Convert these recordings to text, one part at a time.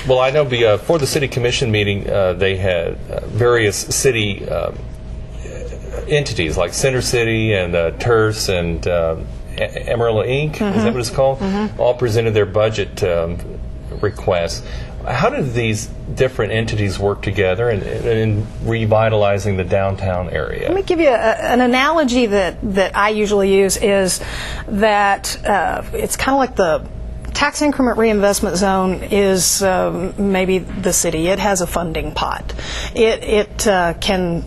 Well, I know for the City Commission meeting, they had various city entities like Center City and TERS and Amarillo Inc., is that what it's called? All presented their budget requests. How did these different entities work together in revitalizing the downtown area? Let me give you an analogy that I usually use is that it's kind of like the tax increment reinvestment zone is maybe the city. It has a funding pot. It can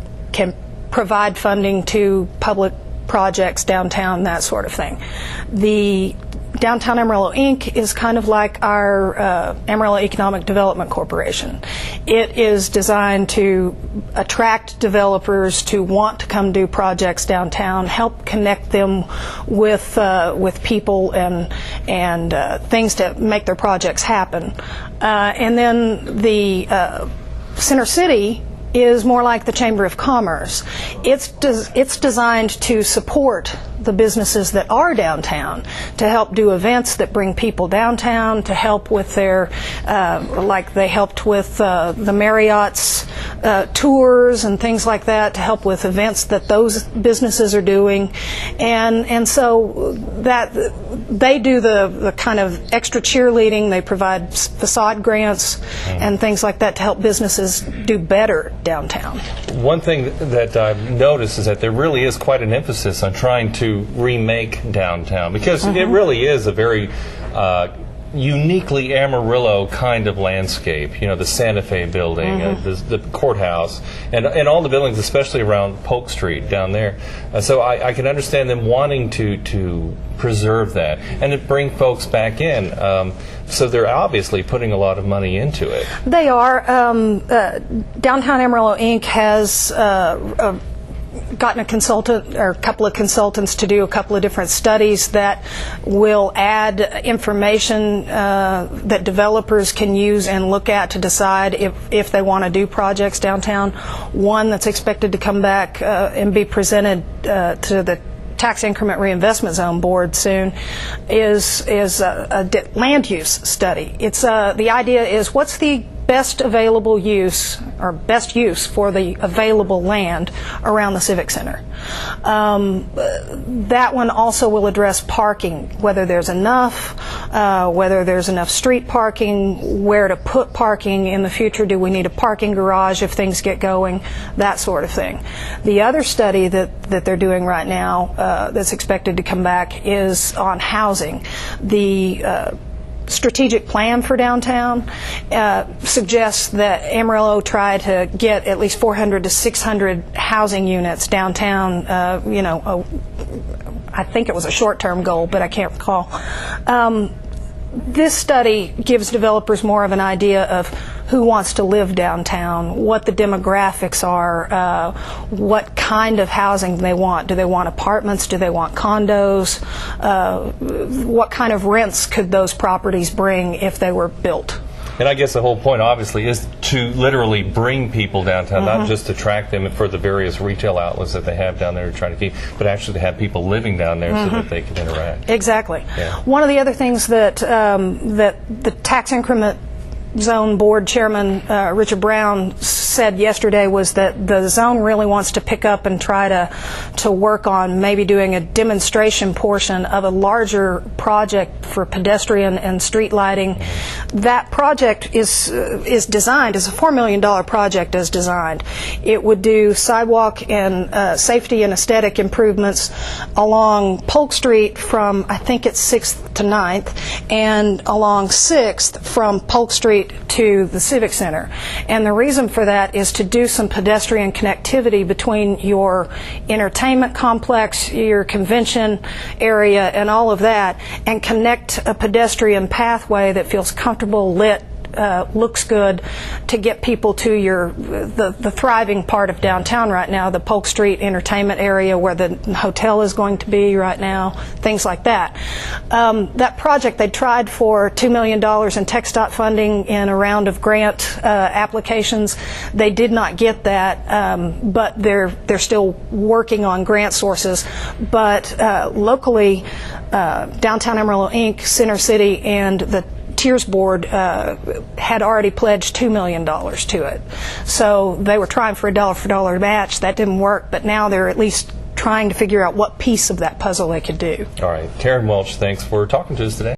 provide funding to public projects downtown, that sort of thing. The Downtown Amarillo Inc. is kind of like our Amarillo Economic Development Corporation. It is designed to attract developers to want to come do projects downtown, help connect them with people and things to make their projects happen. And then the Center City is more like the Chamber of Commerce. It's designed to support the businesses that are downtown, to help do events that bring people downtown, to help with their, like they helped with the Marriott's tours and things like that, to help with events that those businesses are doing. And so that they do the kind of extra cheerleading. They provide facade grants and things like that to help businesses do better downtown. One thing that I've noticed is that there really is quite an emphasis on trying to remake downtown, because it really is a very uniquely Amarillo kind of landscape. You know, the Santa Fe building, the courthouse, and all the buildings, especially around Polk Street down there. So I can understand them wanting to preserve that and to bring folks back in. So they're obviously putting a lot of money into it. They are. Downtown Amarillo Inc. has gotten a consultant or a couple of consultants to do a couple of different studies that will add information that developers can use and look at to decide if they want to do projects downtown. One that's expected to come back and be presented to the Tax Increment Reinvestment Zone Board soon is a land use study. It's the idea is, what's the best available use or best use for the available land around the Civic Center. That one also will address parking, whether there's enough street parking, where to put parking in the future, do we need a parking garage if things get going, that sort of thing. The other study that they're doing right now that's expected to come back is on housing. The strategic plan for downtown suggests that Amarillo try to get at least 400 to 600 housing units downtown. I think it was a short-term goal, but I can't recall. This study gives developers more of an idea of who wants to live downtown, what the demographics are, what kind of housing they want. Do they want apartments? Do they want condos? What kind of rents could those properties bring if they were built? And I guess the whole point, obviously, is to literally bring people downtown, not just attract them for the various retail outlets that they have down there to try to keep, but actually to have people living down there so that they can interact. Exactly. Yeah. One of the other things that that the Tax Increment Zone Board Chairman Richard Brown said yesterday was that the zone really wants to pick up and try to work on maybe doing a demonstration portion of a larger project for pedestrian and street lighting. That project is designed as a $4 million project as designed. It would do sidewalk and safety and aesthetic improvements along Polk Street from, I think it's 6th to 9th, and along 6th from Polk Street to the Civic Center. And the reason for that is to do some pedestrian connectivity between your entertainment complex, your convention area, and all of that, and connect a pedestrian pathway that feels comfortable, lit, looks good, to get people to the thriving part of downtown right now, the Polk Street entertainment area where the hotel is going to be right now, things like that. That project, they tried for $2 million in TxDOT funding in a round of grant applications. They did not get that, but they're still working on grant sources. But locally, Downtown Amarillo Inc., Center City, and the Tiers Board had already pledged $2 million to it. So they were trying for a dollar-for-dollar match. That didn't work, but now they're at least trying to figure out what piece of that puzzle they could do. All right. Karen Welch, thanks for talking to us today.